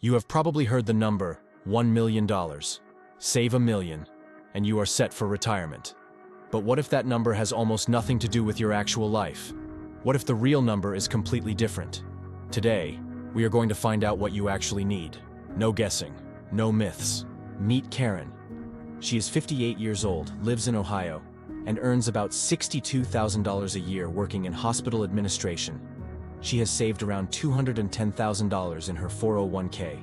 You have probably heard the number $1 million. Save $1 million, and you are set for retirement. But what if that number has almost nothing to do with your actual life? What if the real number is completely different? Today, we are going to find out what you actually need. No guessing, no myths. Meet Karen. She is 58 years old, lives in Ohio, and earns about $62,000 a year working in hospital administration. She has saved around $210,000 in her 401k,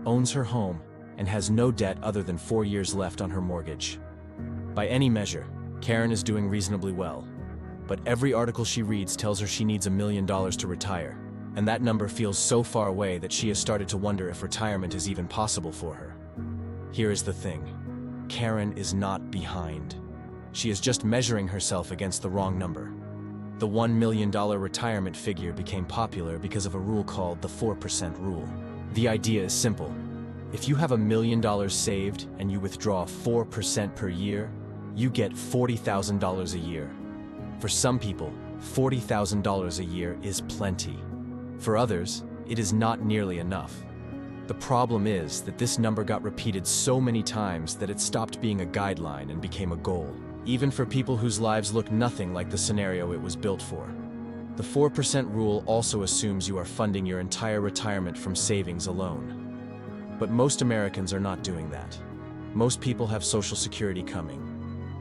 owns her home, and has no debt other than 4 years left on her mortgage. By any measure, Karen is doing reasonably well. But every article she reads tells her she needs $1 million to retire, and that number feels so far away that she has started to wonder if retirement is even possible for her. Here is the thing. Karen is not behind. She is just measuring herself against the wrong number. The $1 million retirement figure became popular because of a rule called the 4% rule. The idea is simple. If you have $1 million saved and you withdraw 4% per year, you get $40,000 a year. For some people, $40,000 a year is plenty. For others, it is not nearly enough. The problem is that this number got repeated so many times that it stopped being a guideline and became a goal, even for people whose lives look nothing like the scenario it was built for. The 4% rule also assumes you are funding your entire retirement from savings alone. But most Americans are not doing that. Most people have Social Security coming.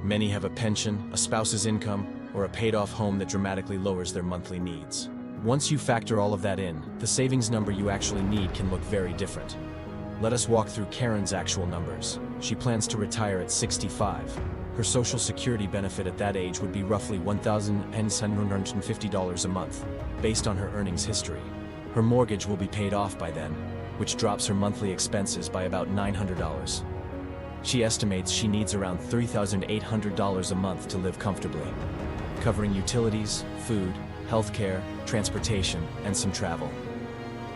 Many have a pension, a spouse's income, or a paid-off home that dramatically lowers their monthly needs. Once you factor all of that in, the savings number you actually need can look very different. Let us walk through Karen's actual numbers. She plans to retire at 65. Her Social Security benefit at that age would be roughly $1,750 a month, based on her earnings history. Her mortgage will be paid off by then, which drops her monthly expenses by about $900. She estimates she needs around $3,800 a month to live comfortably, covering utilities, food, healthcare, transportation, and some travel.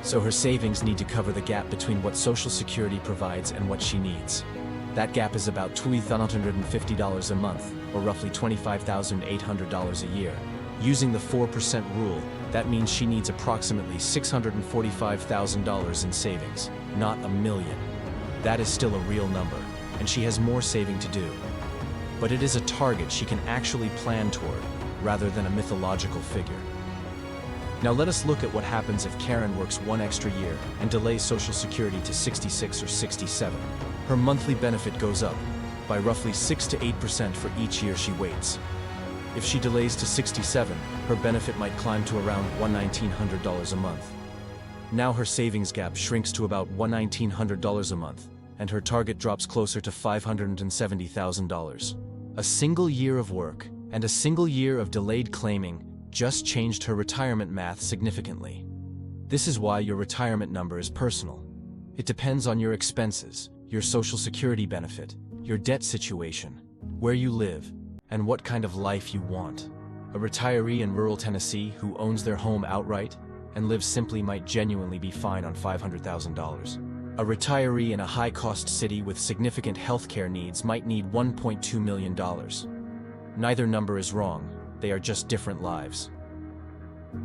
So her savings need to cover the gap between what Social Security provides and what she needs. That gap is about $2,150 a month, or roughly $25,800 a year. Using the 4% rule, that means she needs approximately $645,000 in savings, not $1 million. That is still a real number, and she has more saving to do. But it is a target she can actually plan toward, rather than a mythological figure. Now let us look at what happens if Karen works one extra year and delays Social Security to 66 or 67. Her monthly benefit goes up by roughly 6 to 8% for each year she waits. If she delays to 67, her benefit might climb to around $1,900 a month. Now her savings gap shrinks to about $1,900 a month, and her target drops closer to $570,000. A single year of work and a single year of delayed claiming just changed her retirement math significantly. This is why your retirement number is personal. It depends on your expenses, your Social Security benefit, your debt situation, where you live, and what kind of life you want. A retiree in rural Tennessee who owns their home outright and lives simply might genuinely be fine on $500,000. A retiree in a high-cost city with significant healthcare needs might need $1.2 million. Neither number is wrong, they are just different lives.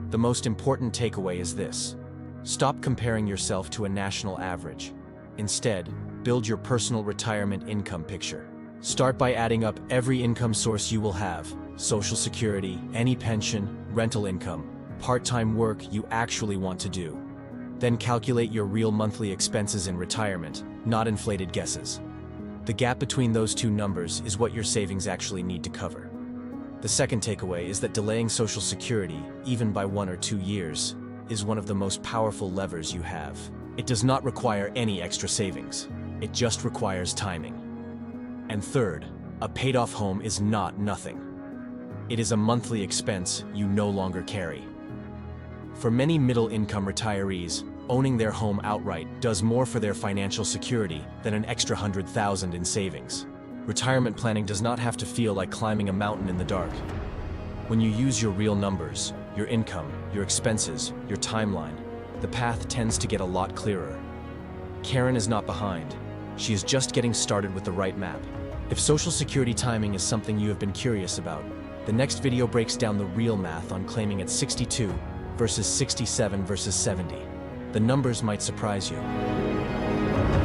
The most important takeaway is this: stop comparing yourself to a national average. Instead, build your personal retirement income picture. Start by adding up every income source you will have: Social Security, any pension, rental income, part-time work you actually want to do. Then calculate your real monthly expenses in retirement, not inflated guesses. The gap between those two numbers is what your savings actually need to cover. The second takeaway is that delaying Social Security, even by 1 or 2 years, is one of the most powerful levers you have. It does not require any extra savings. It just requires timing. And third, a paid-off home is not nothing. It is a monthly expense you no longer carry. For many middle-income retirees, owning their home outright does more for their financial security than an extra $100,000 in savings. Retirement planning does not have to feel like climbing a mountain in the dark. When you use your real numbers, your income, your expenses, your timeline, the path tends to get a lot clearer. Karen is not behind. She is just getting started with the right map. If Social Security timing is something you have been curious about, the next video breaks down the real math on claiming at 62 versus 67 versus 70. The numbers might surprise you.